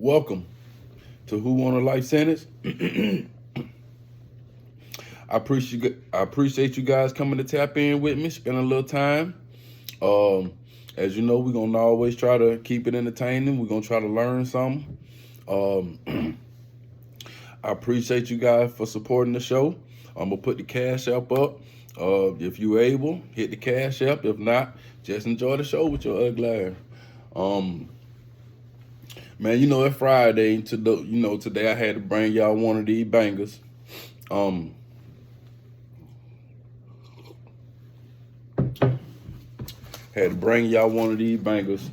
Welcome to Who on a Life Sentence. I appreciate you guys coming to tap in with me, spend a little time. As you know, we're gonna always try to keep it entertaining. We're gonna try to learn something. I appreciate you guys for supporting the show. I'm gonna put the Cash App up. If you're able, hit the Cash App. If not, just enjoy the show with your ugly ass. Man, it's Friday. Today I had to bring y'all one of these bangers. Had to bring y'all one of these bangers.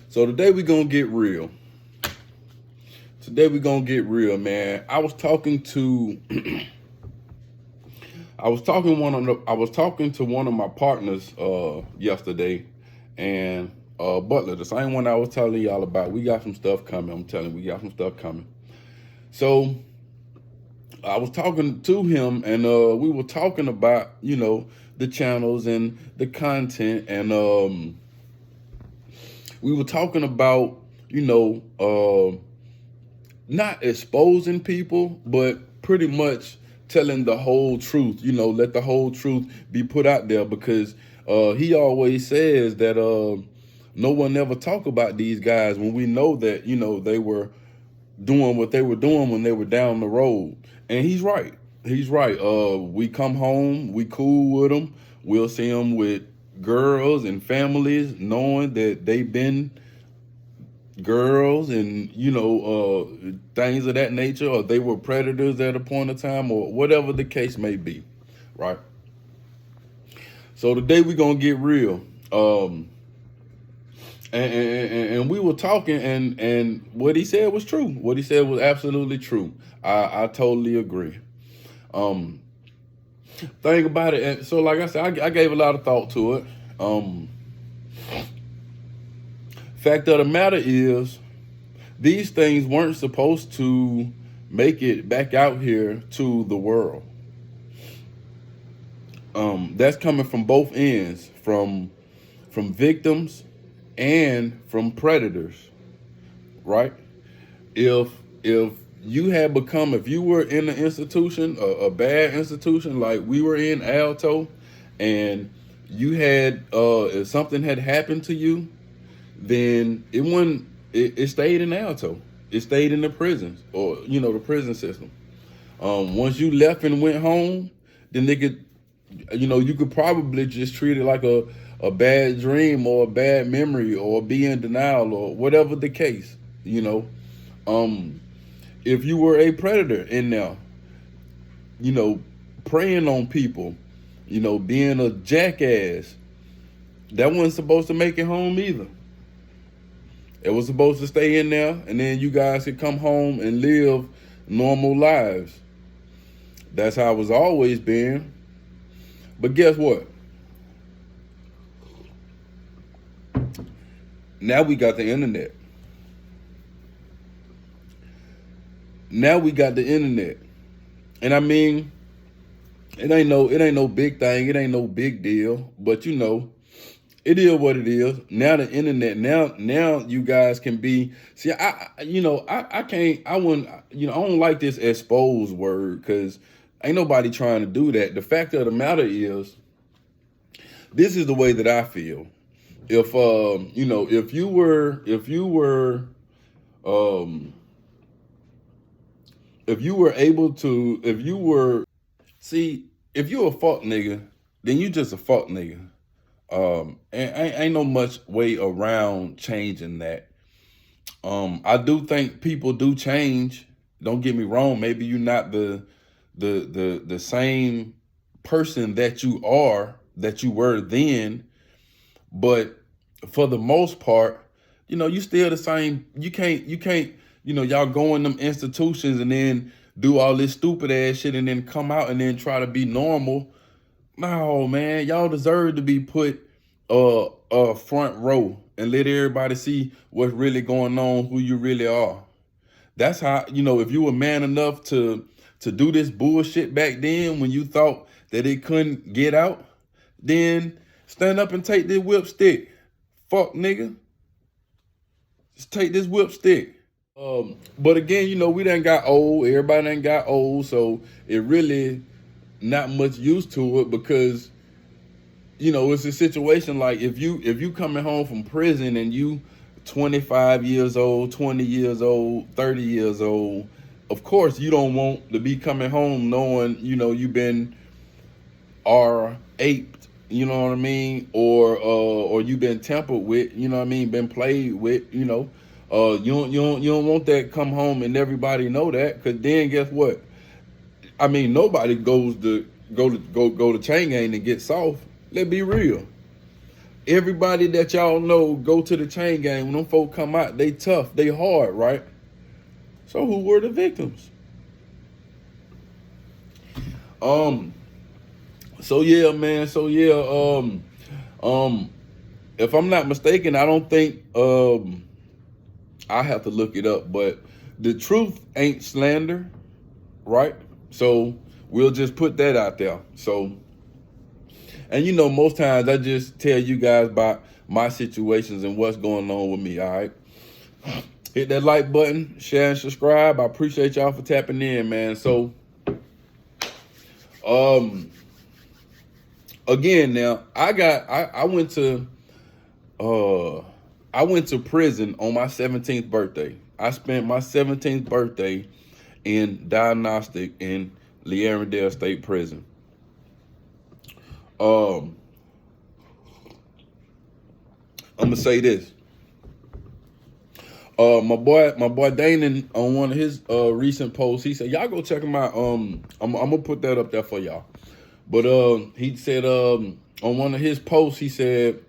So today we gonna get real. Man. I was talking to one of my partners yesterday, and Butler, the same one I was telling y'all about. We got some stuff coming. I'm telling you, we got some stuff coming. So I was talking to him, and we were talking about, the channels and the content, and we were talking about, not exposing people, but pretty much telling the whole truth. Let the whole truth be put out there, because he always says that no one ever talk about these guys when we know that, they were doing what they were doing when they were down the road. And he's right. We come home, we cool with them. We'll see them with girls and families, knowing that they've been girls and, things of that nature, or they were predators at a point of time, or whatever the case may be, right? So today we're going to get real. And we were talking, and what he said was true. What he said was absolutely true. I totally agree. Think about it. And so, like I said, I gave a lot of thought to it. Fact of the matter is, these things weren't supposed to make it back out here to the world. That's coming from both ends, from victims and from predators, right? If you were in an institution, a bad institution like we were in Alto, and you had if something had happened to you, then it stayed in Alto. It stayed in the prisons, or the prison system. Once you left and went home, then they could, you could probably just treat it like a bad dream or a bad memory, or be in denial, or whatever the case. If you were a predator in there, preying on people, being a jackass, that wasn't supposed to make it home either. It was supposed to stay in there, and then you guys could come home and live normal lives. That's how it's always been. But guess what? Now we got the internet. And I mean, it ain't no big thing. It ain't no big deal. But it is what it is. Now the internet. Now you guys can be. See, I don't like this exposed word, because ain't nobody trying to do that. The fact of the matter is, this is the way that I feel. If you were if you're a fuck nigga, then you just a fuck nigga. And ain't no much way around changing that. I do think people do change. Don't get me wrong. Maybe you're not the same person that you were then, but for the most part, you still the same. You can't, y'all go in them institutions and then do all this stupid ass shit and then come out and then try to be normal. No, man, y'all deserve to be put front row and let everybody see what's really going on, who you really are. That's how, if you were man enough to do this bullshit back then when you thought that it couldn't get out, then stand up and take this whip stick. Fuck nigga. Just take this whipstick. But again, you know, we done got old. Everybody done got old, so it really not much use to it because you know it's a situation like if you coming home from prison and you 25 years old, 20 years old, 30 years old, of course you don't want to be coming home knowing you know you've been aped, you know what I mean, or you've been tampered with, you know what I mean, been played with, you know. You don't want that come home and everybody know that, cause then guess what? I mean, nobody goes to go to chain gang and get soft. Let's be real. Everybody that y'all know go to the chain gang. When them folk come out, they tough, they hard, right? So who were the victims? So yeah, man. So yeah. If I'm not mistaken, I don't think I have to look it up, but the truth ain't slander, right? So we'll just put that out there. So, and you know, most times I just tell you guys about my situations and what's going on with me. All right. Hit that like button, share and subscribe. I appreciate y'all for tapping in, man. So, again, now I went to prison on my 17th birthday. I spent my 17th birthday in diagnostic in Leearrendale State Prison. I'm gonna say this. My boy Danon on one of his recent posts, he said, y'all go check him out. I'm gonna put that up there for y'all. But he said on one of his posts, he said,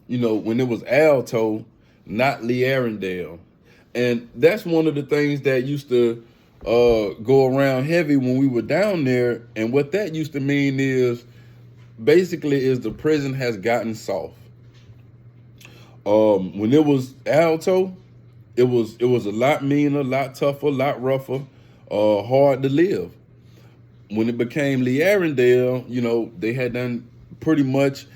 you know, when it was Alto, not Leearrendale. And that's one of the things that used to go around heavy when we were down there. And what that used to mean is basically is the prison has gotten soft. When it was Alto, it was a lot meaner, a lot tougher, a lot rougher, hard to live. When it became Leearrendale, you know, they had done pretty much,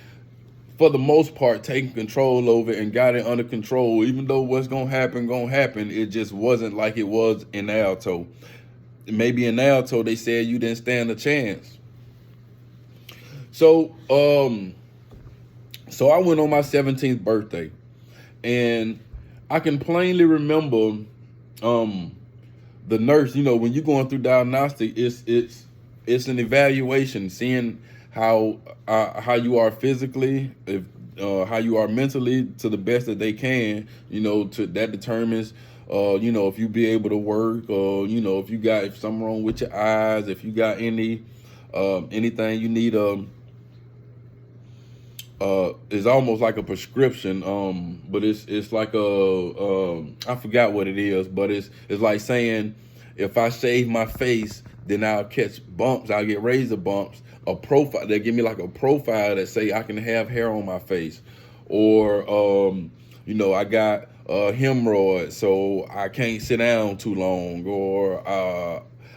for the most part, taking control over it and got it under control. Even though what's gonna happen, it just wasn't like it was in Alto. Maybe in Alto, they said you didn't stand a chance. So, so I went on my 17th birthday, and I can plainly remember the nurse. You know, when you're going through diagnostic, it's an evaluation, seeing how you are physically, if how you are mentally to the best that they can. You know, that determines you know, if you be able to work, or you know, if something wrong with your eyes, if you got anything you need it's almost like a prescription, but it's like I forgot what it is, but it's like saying if I shave my face, then I'll catch bumps, I'll get razor bumps. A profile, they give me like a profile that say I can have hair on my face, or you know, I got hemorrhoids, so I can't sit down too long, or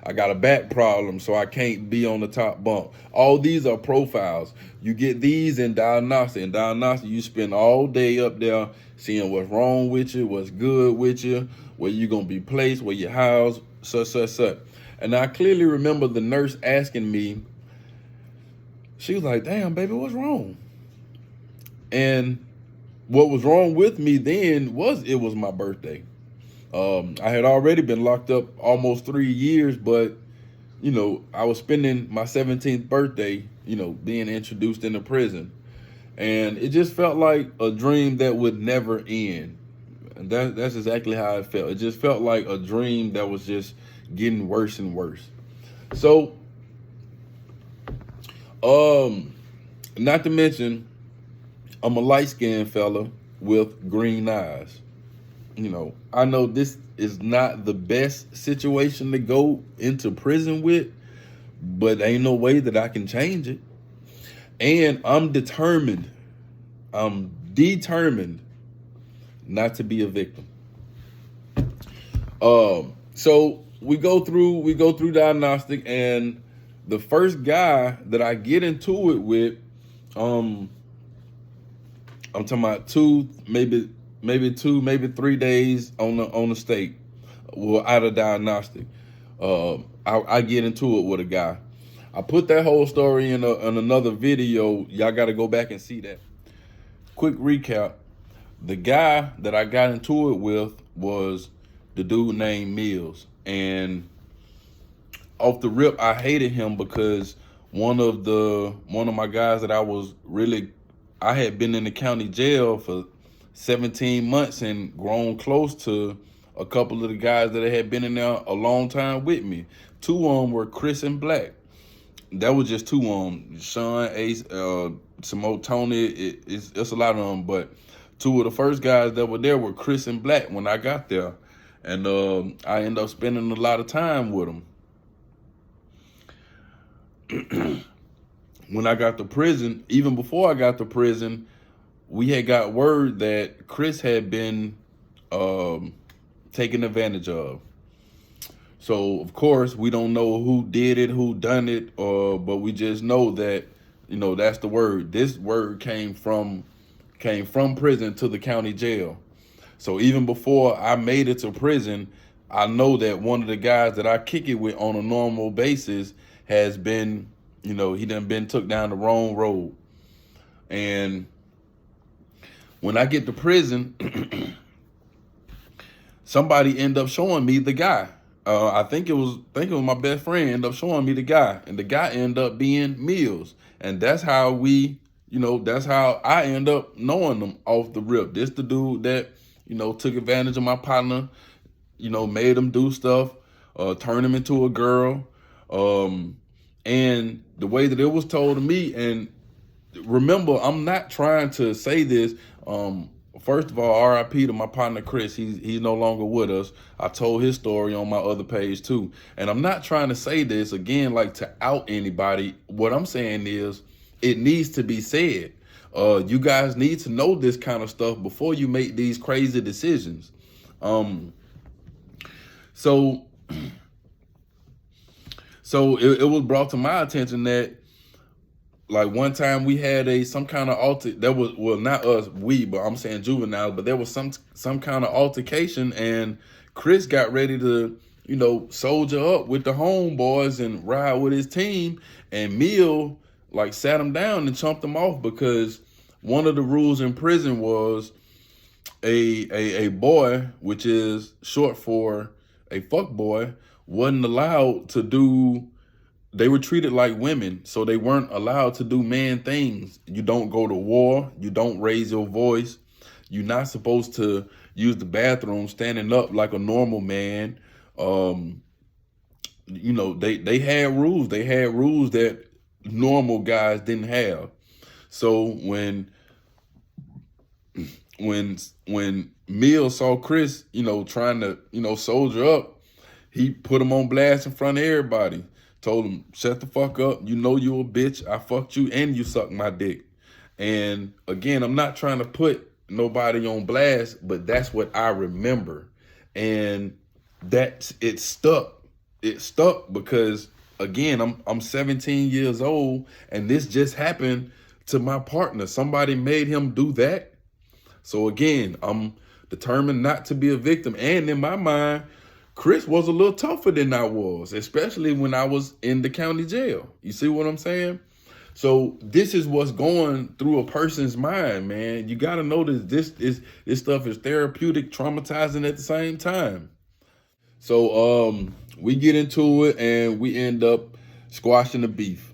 I got a back problem, so I can't be on the top bunk. All these are profiles. You get these in diagnostic. In diagnostic, you spend all day up there seeing what's wrong with you, what's good with you, where you're going to be placed, where your house, such. And I clearly remember the nurse asking me, she was like, damn, baby, what's wrong? And what was wrong with me then was it was my birthday. I had already been locked up almost 3 years, but, you know, I was spending my 17th birthday, you know, being introduced into prison. And it just felt like a dream that would never end. And that's exactly how it felt. It just felt like a dream that was just getting worse and worse. So, not to mention, I'm a light-skinned fella with green eyes. You know, I know this is not the best situation to go into prison with, but ain't no way that I can change it. And I'm determined not to be a victim. So we go through diagnostic, and the first guy that I get into it with, I'm talking about maybe maybe 2, maybe 3 days on the state, well, out of diagnostic. I get into it with a guy. I put that whole story in another video. Y'all got to go back and see that. Quick recap. The guy that I got into it with was the dude named Mills. And off the rip, I hated him because one of my guys that I had been in the county jail for 17 months and grown close to a couple of the guys that had been in there a long time with me. 2 of them were Chris and Black. That was just 2 of them. Sean, Ace, some more Tony. It's a lot of them, but 2 of the first guys that were there were Chris and Black when I got there. And I ended up spending a lot of time with them. When I got to prison, even before I got to prison, we had got word that Chris had been taken advantage of. So of course we don't know who did it, who done it, but we just know that, that's the word. This word came from prison to the county jail. So even before I made it to prison, I know that one of the guys that I kick it with on a normal basis has been, he done been took down the wrong road. And when I get to prison, somebody end up showing me the guy. I think it was my best friend end up showing me the guy, and the guy ended up being Mills. And that's how that's how I end up knowing them off the rip. This the dude that, took advantage of my partner, made him do stuff, turned him into a girl. And the way that it was told to me, and remember, I'm not trying to say this. First of all, RIP to my partner Chris. He's no longer with us. I told his story on my other page too. And I'm not trying to say this again like to out anybody. What I'm saying is it needs to be said. You guys need to know this kind of stuff before you make these crazy decisions. So it was brought to my attention that, like, one time we had some kind of not us, but I'm saying juveniles, but there was some kind of altercation, and Chris got ready to, soldier up with the homeboys and ride with his team, and Mill sat him down and chumped him off, because one of the rules in prison was a boy, which is short for a fuck boy, wasn't allowed to do. They were treated like women, so they weren't allowed to do man things. You don't go to war. You don't raise your voice. You're not supposed to use the bathroom standing up like a normal man. They had rules. They had rules that normal guys didn't have. So when Mill saw Chris, trying to, soldier up, he put him on blast in front of everybody. Told him, shut the fuck up. You a bitch. I fucked you and you sucked my dick. And again, I'm not trying to put nobody on blast, but that's what I remember. And it stuck. It stuck because, again, I'm 17 years old, and this just happened to my partner. Somebody made him do that. So again, I'm determined not to be a victim. And in my mind, Chris was a little tougher than I was, especially when I was in the county jail. You see what I'm saying? So this is what's going through a person's mind, man. You got to know that this stuff is therapeutic, traumatizing at the same time. So we get into it and we end up squashing the beef.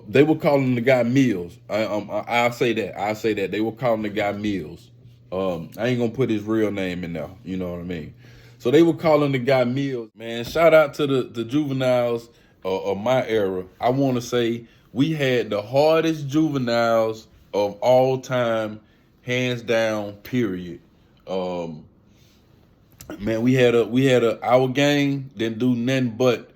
They were calling the guy Mills. I'll say that. They were calling the guy Mills. I ain't gonna put his real name in there. You know what I mean? So they were calling the guy Mills. Man, shout out to the juveniles of my era. I want to say we had the hardest juveniles of all time, hands down, period. Man, we had our gang didn't do nothing but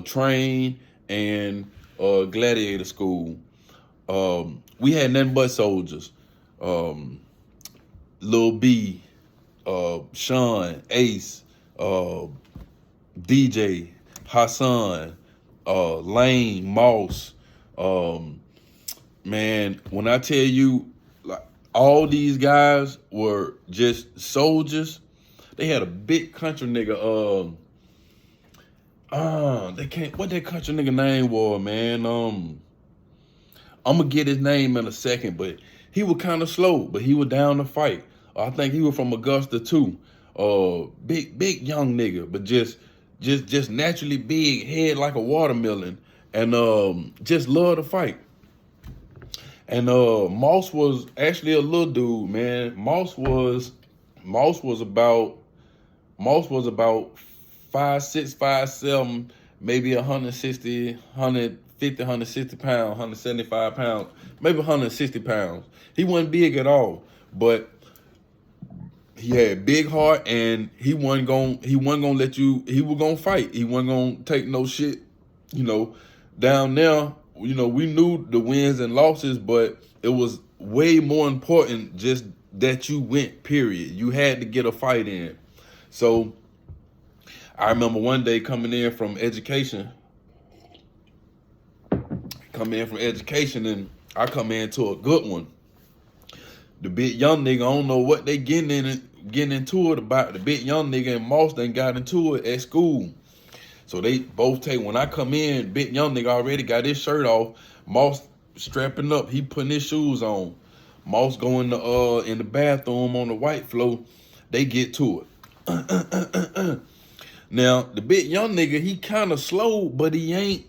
train and gladiator school. We had nothing but soldiers. Lil B, Sean, Ace, DJ, Hassan, Lane, Moss, man, when I tell you, like, all these guys were just soldiers. They had a big country nigga. They can't. What that country nigga name was, man? I'm gonna get his name in a second, but he was kind of slow, but he was down to fight. I think he was from Augusta too. Big young nigga, but just naturally big, head like a watermelon, and just love to fight. And Moss was actually a little dude, man. Moss was about 5'6", 5'7", maybe 160, 150, 160 pounds, 175 pounds, maybe 160 pounds. He wasn't big at all, but he had big heart, and he wasn't gonna let you. He was gonna fight. He wasn't gonna take no shit. You know, down there, you know, we knew the wins and losses, but it was way more important just that you went. Period. You had to get a fight in. So I remember one day coming in from education, and I come into a good one. The big young nigga, I don't know what they getting into it about. The big young nigga and Moss done got into it at school. So they both take, when I come in, big young nigga already got his shirt off. Moss strapping up, he putting his shoes on. Moss going to in the bathroom on the white floor. They get to it. Now, the big young nigga, he kind of slow, but he ain't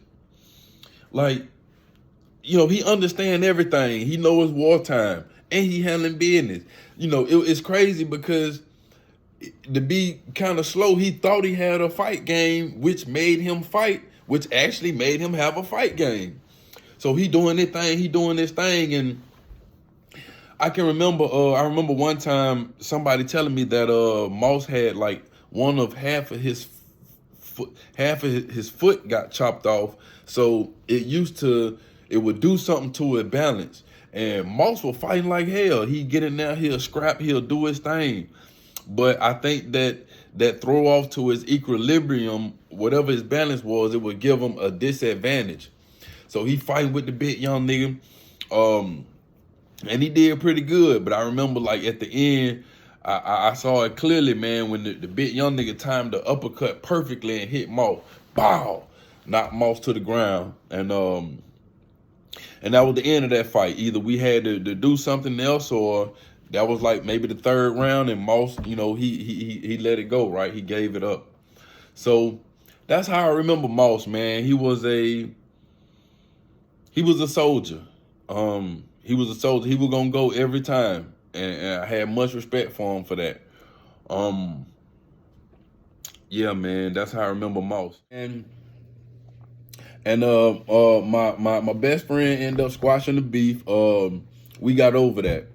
like, you know, he understand everything. He know it's wartime, and he handling business. You know, it's crazy because to be kind of slow, he thought he had a fight game, which made him fight, which actually made him have a fight game. So he doing this thing, and I can remember, I remember one time somebody telling me that Moss had like half of his foot got chopped off. So it would do something to his balance. And Moss was fighting like hell. He get in there, he'll scrap, he'll do his thing. But I think that throw off to his equilibrium, whatever his balance was, it would give him a disadvantage. So he fighting with the big young nigga. And he did pretty good. But I remember, like, at the end, I saw it clearly, man, when the big young nigga timed the uppercut perfectly and hit Moss. Bow! Knocked Moss to the ground. And that was the end of that fight. Either we had to do something else, or that was like maybe the third round, and Moss, you know, he let it go, right? He gave it up. So that's how I remember Moss, man. He was a soldier. He was a soldier. He was gonna go every time, and I had much respect for him for that. Yeah, man, that's how I remember Moss. And my best friend ended up squashing the beef. We got over that.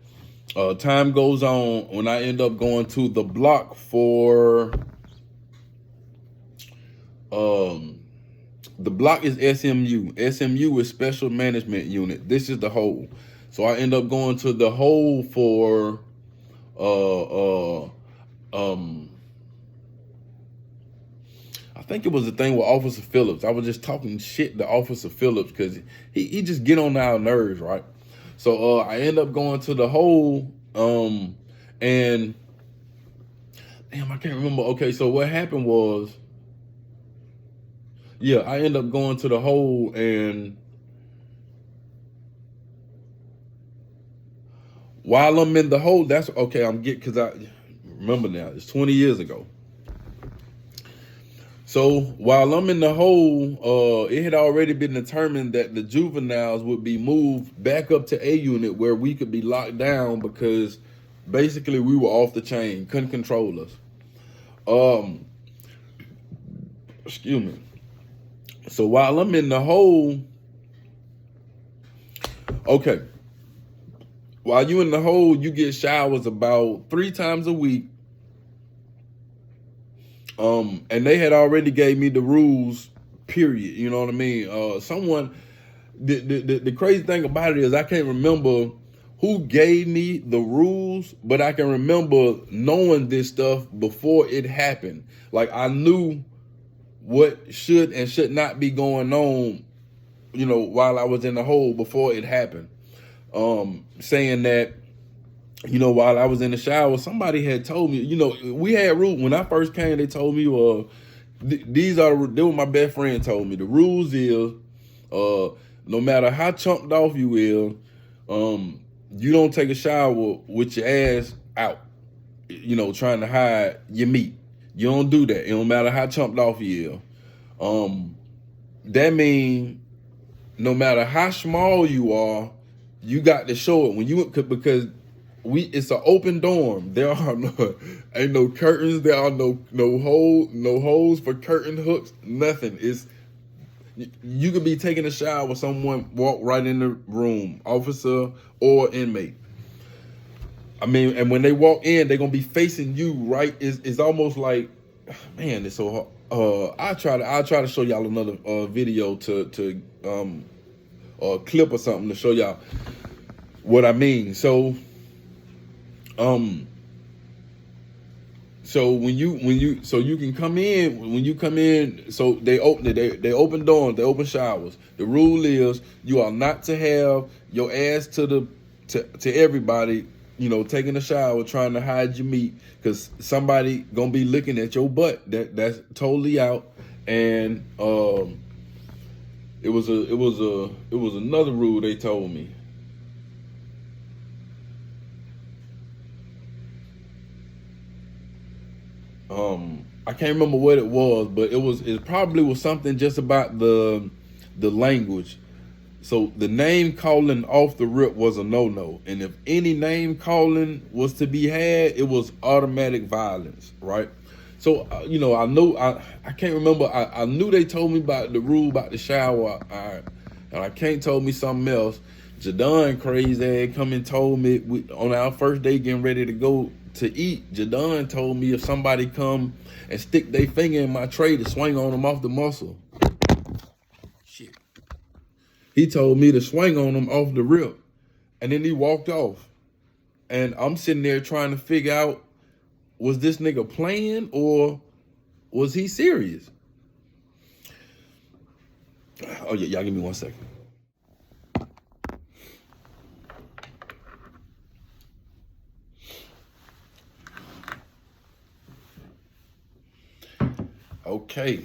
Time goes on when I end up going to the block for the block is SMU. SMU is Special Management Unit. This is the hole. So I end up going to the hole for I think it was the thing with Officer Phillips. I was just talking shit to Officer Phillips because he just get on our nerves, right? So I end up going to the hole, and damn, I can't remember. Okay, so what happened was, yeah, I end up going to the hole, and while I'm in the hole, that's okay. Because I remember now, it's 20 years ago. So while I'm in the hole, it had already been determined that the juveniles would be moved back up to A unit where we could be locked down because basically we were off the chain, couldn't control us. Excuse me. So while I'm in the hole, okay. While you in the hole, you get showers about 3 times a week. And they had already gave me the rules, period. You know what I mean? The crazy thing about it is I can't remember who gave me the rules, but I can remember knowing this stuff before it happened. Like I knew what should and should not be going on, you know, while I was in the hole before it happened. Saying that, you know, while I was in the shower, somebody had told me, you know, we had rules. When I first came, they told me, they were my best friend told me, the rules is, no matter how chunked off you is, you don't take a shower with your ass out, you know, trying to hide your meat. You don't do that. It don't matter how chunked off you is. That means no matter how small you are, you got to show it when you, because it's an open dorm. There are ain't no curtains. There are no holes for curtain hooks. Nothing. You could be taking a shower, someone walk right in the room, officer or inmate. I mean, and when they walk in, they're gonna be facing you right. It's almost like, man, it's so hard. I'll try to show y'all another video to or clip or something to show y'all what I mean. So when you can come in, so they open doors, they open showers. The rule is you are not to have your ass to everybody, you know, taking a shower, trying to hide your meat, because somebody gonna be looking at your butt. That's totally out. And it was another rule they told me. I can't remember what it was, but it probably was something just about the language. So the name calling off the rip was a no-no. And if any name calling was to be had, it was automatic violence, right? So, you know, I can't remember. I knew they told me about the rule about the shower. And I can't told me something else. Jadon crazy ass come and told me on our first day getting ready to go to eat. Jadon told me if somebody come and stick their finger in my tray to swing on them off the muscle. Shit. He told me to swing on them off the rip. And then he walked off. And I'm sitting there trying to figure out, was this nigga playing or was he serious? Oh yeah, y'all give me 1 second. Okay.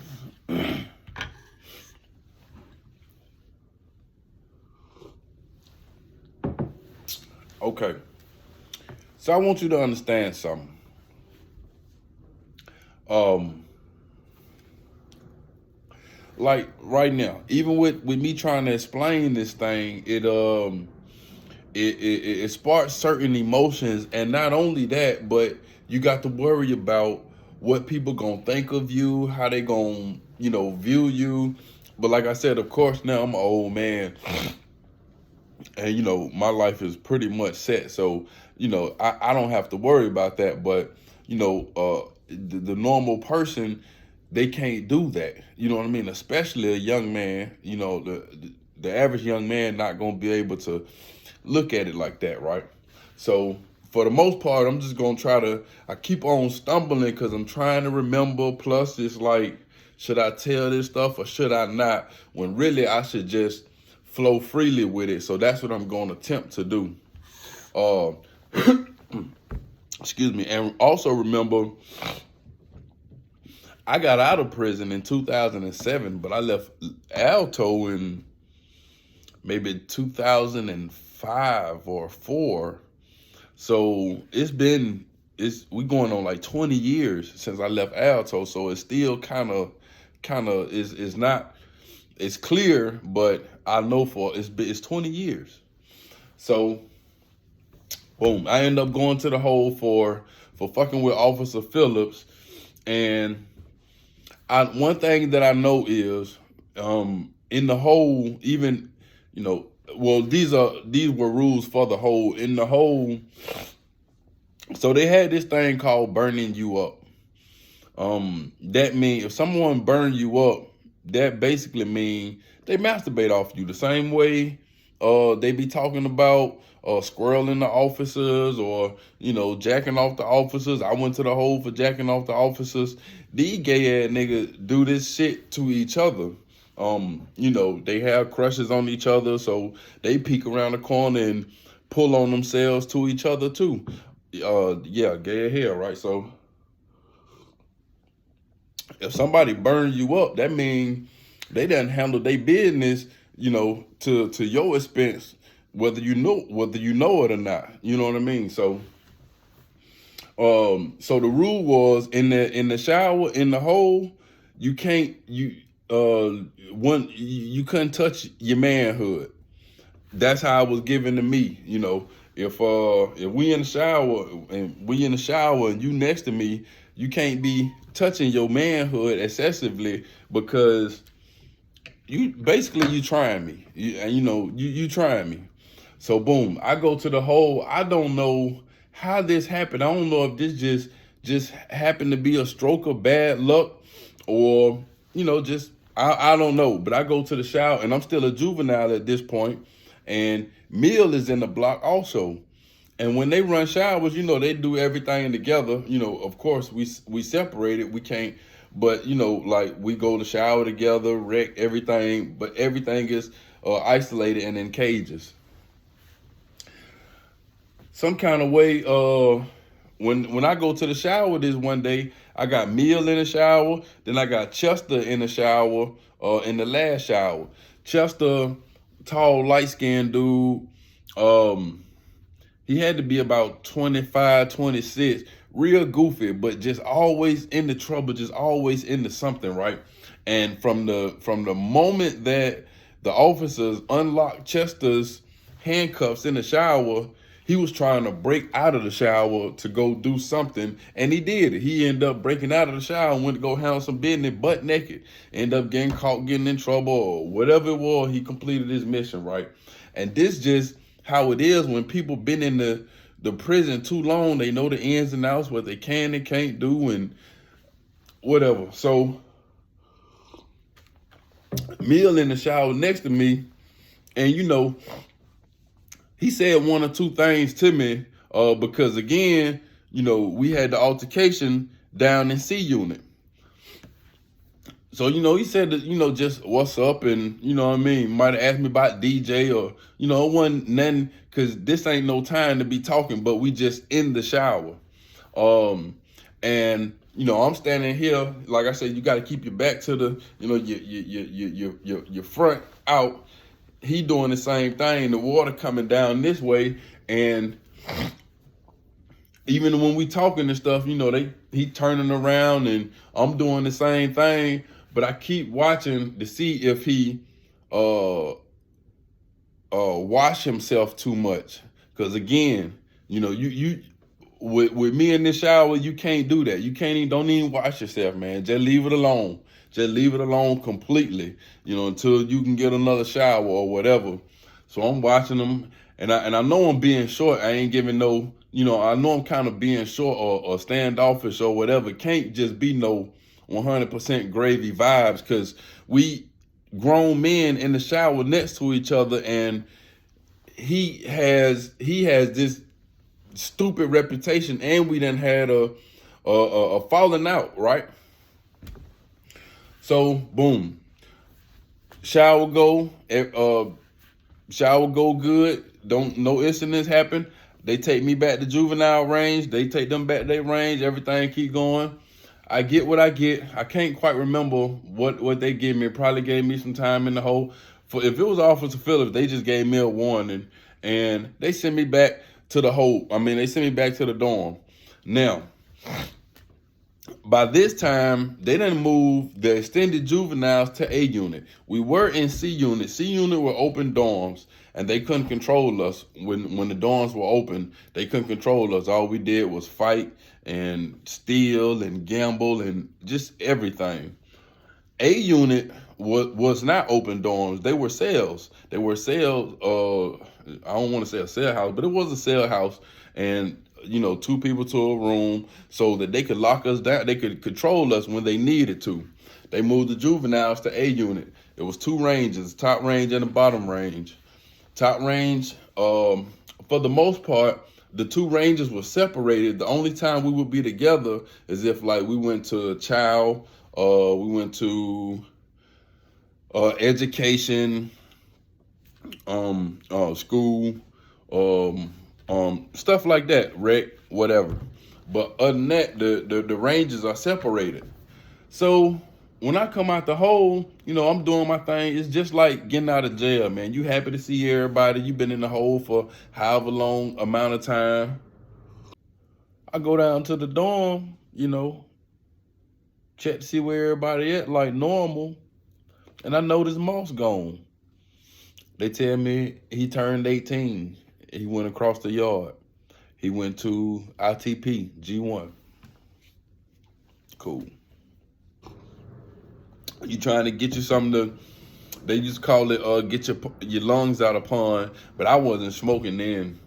Okay. So I want you to understand something. Like right now, even with me trying to explain this thing, it sparks certain emotions, and not only that, but you got to worry about what people gonna think of you, how they gonna, you know, view you. But like I said, of course, now I'm an old man, and you know my life is pretty much set, so you know I don't have to worry about that. But you know, the normal person, they can't do that. You know what I mean? Especially a young man. You know, the average young man not gonna be able to look at it like that, right? So for the most part, I'm just gonna I keep on stumbling because I'm trying to remember. Plus, it's like, should I tell this stuff or should I not? When really I should just flow freely with it. So that's what I'm gonna attempt to do. Excuse me. And also remember, I got out of prison in 2007, but I left Alto in maybe 2005 or 4. So we going on like 20 years since I left Alto. So it's still kind of is not, it's clear, but I know it's 20 years. So boom, I end up going to the hole for fucking with Officer Phillips. And one thing that I know is, in the hole, even, you know, well, these were rules for the hole. In the hole, so they had this thing called burning you up. That means if someone burn you up, that basically means they masturbate off you the same way they be talking about squirreling the officers, or jacking off the officers. I went to the hole for jacking off the officers. These gay ass niggas do this shit to each other. They have crushes on each other, so they peek around the corner and pull on themselves to each other too. Yeah, gay hair, right? So if somebody burns you up, that means they done handle their business, to your expense, whether you know it or not. You know what I mean? So so the rule was, in the shower, in the hole, you can't you couldn't touch your manhood. That's how it was given to me. If we in the shower and you next to me, you can't be touching your manhood excessively, because you trying me. You trying me. So boom, I go to the hole. I don't know how this happened. I don't know if this just happened to be a stroke of bad luck, or just I don't know. But I go to the shower, and I'm still a juvenile at this point, and Mill is in the block also. And when they run showers, they do everything together. Of course, we separated. We can't, but like, we go to shower together, wreck everything, but everything is isolated and in cages. Some kind of way, when I go to the shower this one day, I got Mill in the shower, then I got Chester in the shower, in the last shower. Chester, tall, light-skinned dude. He had to be about 25, 26, real goofy, but just always into trouble, just always into something, right? And from the moment that the officers unlocked Chester's handcuffs in the shower, he was trying to break out of the shower to go do something, and he did it. He ended up breaking out of the shower and went to go handle some business butt naked. Ended up getting caught, getting in trouble, or whatever it was. He completed his mission, right? And this just how it is when people been in the prison too long. They know the ins and outs, what they can and can't do, and whatever. So Mill in the shower next to me, and he said one or two things to me, because again, we had the altercation down in C unit. So, he said that, just what's up, and, what I mean, might have asked me about DJ, or, it wasn't nothing, because this ain't no time to be talking, but we just in the shower. And, I'm standing here, like I said, you got to keep your back to the, your front out. He doing the same thing, the water coming down this way, and even when we talking and stuff, he turning around, and I'm doing the same thing. But I keep watching to see if he wash himself too much. Because again, you with me in the shower, you can't do that. You don't even wash yourself, man. Just leave it alone. Just leave it alone completely, until you can get another shower or whatever. So I'm watching him, and I know I'm being short. I ain't giving no, I know I'm kind of being short or standoffish or whatever. Can't just be no 100% gravy vibes, because we grown men in the shower next to each other, and he has this stupid reputation, and we done had a falling out, right? So boom, shower go good. No incidents happen. They take me back to juvenile range. They take them back to their range. Everything keep going. I get what I get. I can't quite remember what they gave me. Probably gave me some time in the hole. If it was Officer Phillips, they just gave me a warning, and they sent me back to the hole. They sent me back to the dorm. Now, by this time, they done moved the extended juveniles to A unit. We were in C unit. C unit were open dorms, and they couldn't control us. When the dorms were open, they couldn't control us. All we did was fight and steal and gamble and just everything. A unit was not open dorms. They were cells. They were cells. I don't want to say a cell house, but it was a cell house, and two people to a room, so that they could lock us down. They could control us when they needed to. They moved the juveniles to A unit. It was two ranges, top range and the bottom range. Top range, for the most part, the two ranges were separated. The only time we would be together is if like we went to chow, we went to education, school, stuff like that, rec, whatever. But other than that, the ranges are separated. So when I come out the hole, I'm doing my thing. It's just like getting out of jail, man. You happy to see everybody. You've been in the hole for however long amount of time. I go down to the dorm, check to see where everybody at, like normal. And I notice Moss gone. They tell me he turned 18. He went across the yard. He went to ITP, G1. Cool. You trying to get you something to, they used to call it get your lungs out of pond, but I wasn't smoking then.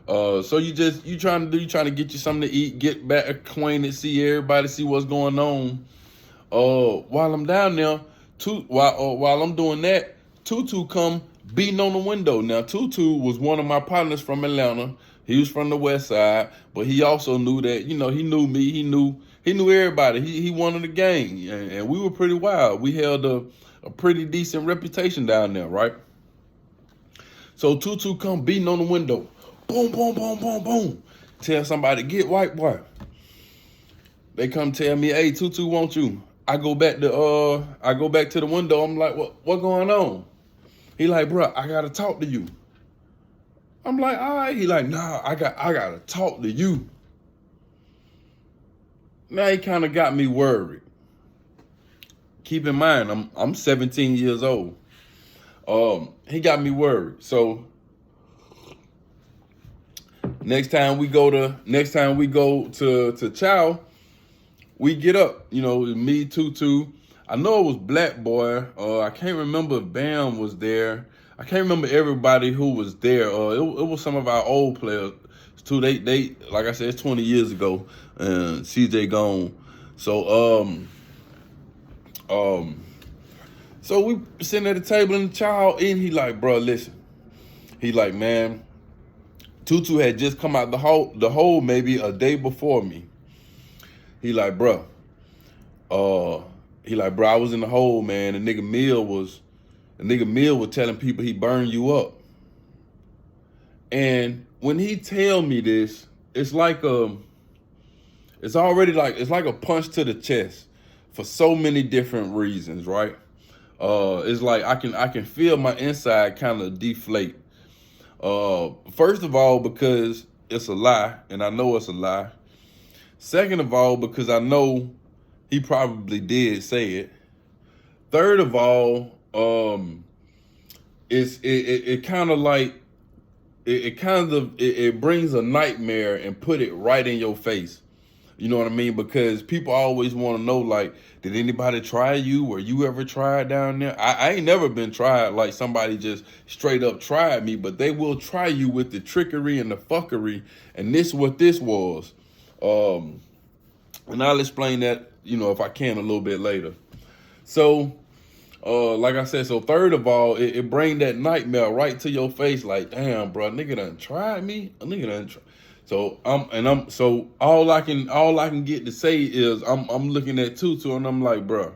So you trying to get you something to eat, get back acquainted, see everybody, see what's going on. While I'm down there, while I'm doing that, Tutu come beating on the window. Now Tutu was one of my partners from Atlanta. He was from the West Side, but he also knew that, he knew me, he knew everybody. He wanted the gang, and we were pretty wild. We held a pretty decent reputation down there, right? So Tutu come beating on the window. Boom, boom, boom, boom, boom. Tell somebody, get white boy. They come tell me, hey, Tutu want you. I go back to the window. I'm like, what going on? He like, bro, I gotta talk to you. I'm like, all right. He like, nah, I gotta talk to you. Now he kind of got me worried. Keep in mind, I'm 17 years old. He got me worried. So next time we go to chow, we get up. Me, Tutu. I know it was Black Boy. I can't remember if Bam was there. I can't remember everybody who was there. It was some of our old players too. They like I said, it's 20 years ago. And CJ gone. So we sitting at the table and the child, and he like, bro, listen. He like, man, Tutu had just come out the hole maybe a day before me. He like, bro, I was in the hole, man. The nigga Mill was telling people he burned you up. And when he tell me this, it's like it's like a punch to the chest for so many different reasons, right? It's like I can feel my inside kind of deflate. First of all, because it's a lie, and I know it's a lie. Second of all, because I know he probably did say it. Third of all, it brings a nightmare and put it right in your face. You know what I mean? Because people always want to know, like, did anybody try you? Were you ever tried down there? I ain't never been tried like somebody just straight up tried me, but they will try you with the trickery and the fuckery. And this is what this was. And I'll explain that, if I can a little bit later. So, like I said, so third of all, it bring that nightmare right to your face. Like, damn, bro, nigga done tried me. A nigga done tried. So so all I can get to say is I'm looking at Tutu and I'm like, bro.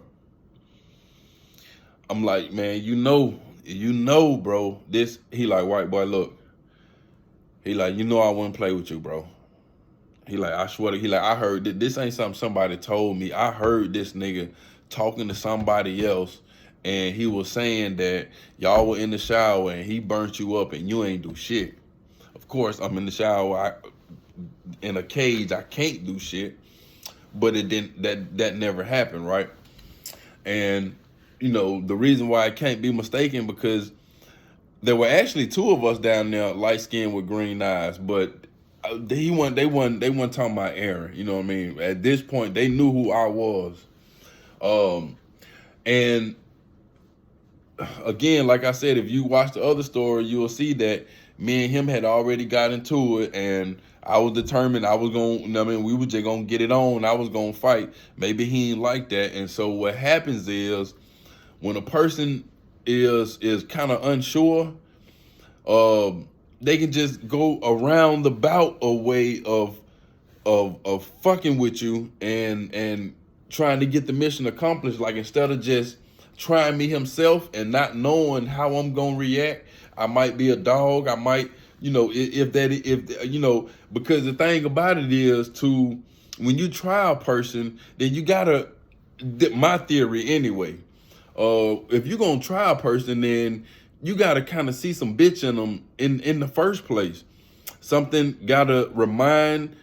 I'm like, man, bro. This, he like, white boy, look. He like, I wouldn't play with you, bro. He like, I swear to, he like, I heard this ain't something somebody told me. I heard this nigga talking to somebody else, and he was saying that y'all were in the shower and he burnt you up and you ain't do shit. Of course, I'm in the shower. In a cage, I can't do shit, but it didn't. That never happened, right? And the reason why it can't be mistaken, because there were actually two of us down there, light skinned with green eyes, but they weren't talking about Aaron. You know what I mean? At this point, they knew who I was. And again, like I said, if you watch the other story, you will see that me and him had already got into it, and I was determined I was we were just going to get it on. I was going to fight. Maybe he ain't like that. And so what happens is when a person is kind of unsure, they can just go around the bout a way of fucking with you and trying to get the mission accomplished. Like, instead of just trying me himself and not knowing how I'm gonna react, I might be a dog. I might, because the thing about it is, when you try a person, then you gotta, my theory anyway, if you're gonna try a person, then you gotta kind of see some bitch in them in the first place. Something gotta remind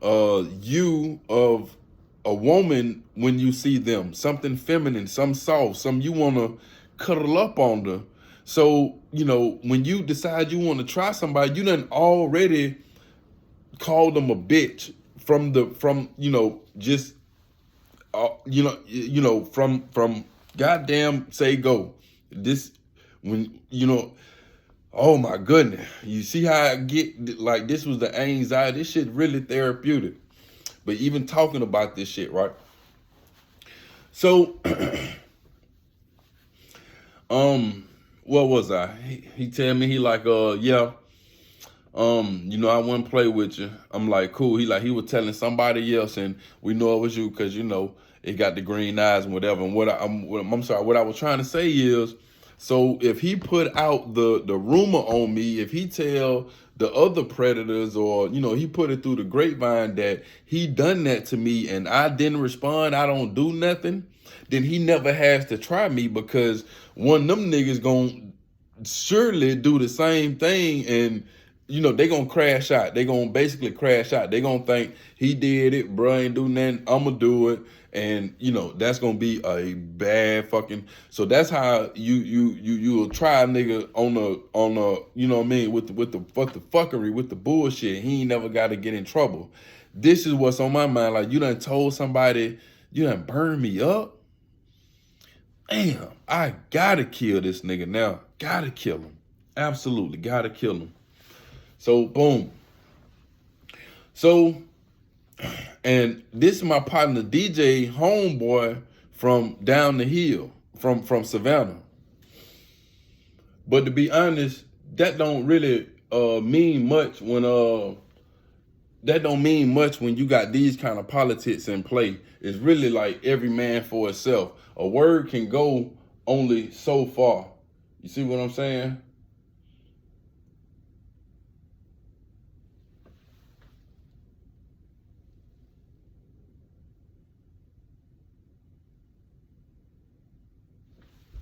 you of a woman when you see them. Something feminine, some soft, some you want to cuddle up on them. So, when you decide you want to try somebody, you done already called them a bitch from just from goddamn say go. This, when oh my goodness, you see how I get, like, this was the anxiety. This shit really therapeutic. But even talking about this shit, right? So, what was I? He tell me, he like, yeah, I wouldn't play with you. I'm like, cool. He was telling somebody else, and we know it was you because it got the green eyes and whatever. And what I was trying to say is, so if he put out the rumor on me, if he tell the other predators, or he put it through the grapevine that he done that to me and I didn't respond, I don't do nothing, then he never has to try me, because one of them niggas gonna surely do the same thing, and they gonna crash out. They gonna basically crash out. They gonna think he did it, bruh, ain't do nothing, I'ma do it. And that's gonna be a bad fucking. So that's how you'll try a nigga on a with the fuckery, with the bullshit. He ain't never gotta get in trouble. This is what's on my mind. Like, you done told somebody, you done burned me up. Damn, I gotta kill this nigga now. Gotta kill him. Absolutely gotta kill him. So boom. So, and this is my partner DJ, homeboy from down the hill, from Savannah. But to be honest, that don't really mean much when you got these kind of politics in play. It's really like every man for itself. A word can go only so far. You see what I'm saying?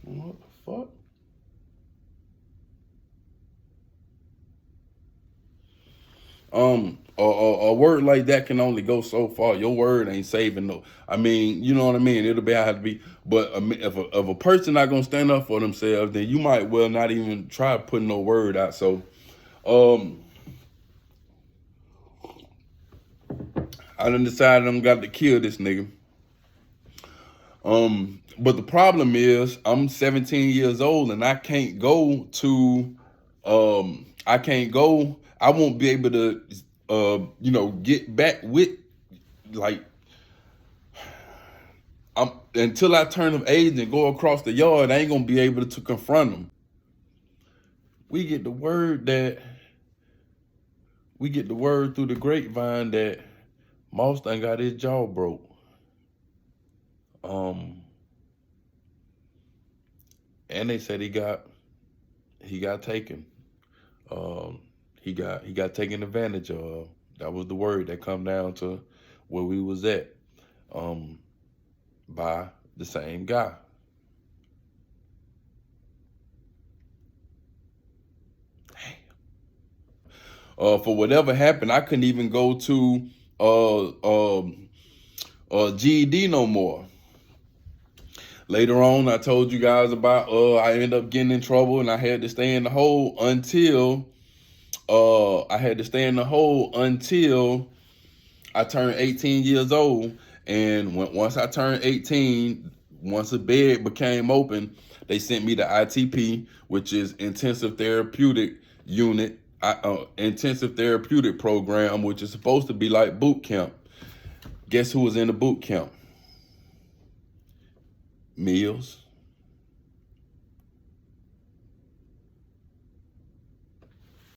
What the fuck? A word like that can only go so far. Your word ain't saving no. I mean, you know what I mean? It'll be how to be. But if a person not gonna stand up for themselves, then you might well not even try putting no word out. So, I done decided I'm got to kill this nigga. But the problem is, I'm 17 years old and I can't go to, I won't be able to, get back with, like, until I turn of age and go across the yard, I ain't gonna be able to confront them. We get the word through the grapevine that Moss done got his jaw broke. And they said he got taken. He got taken advantage of. That was the word that come down to where we was at, by the same guy. For whatever happened, I couldn't even go to GED no more. Later on, I told you guys about I ended up getting in trouble and I had to stay in the hole until I turned 18 years old. And once I turned 18, once the bed became open, they sent me to ITP, which is Intensive Therapeutic Unit, Intensive Therapeutic Program, which is supposed to be like boot camp. Guess who was in the boot camp? Meals.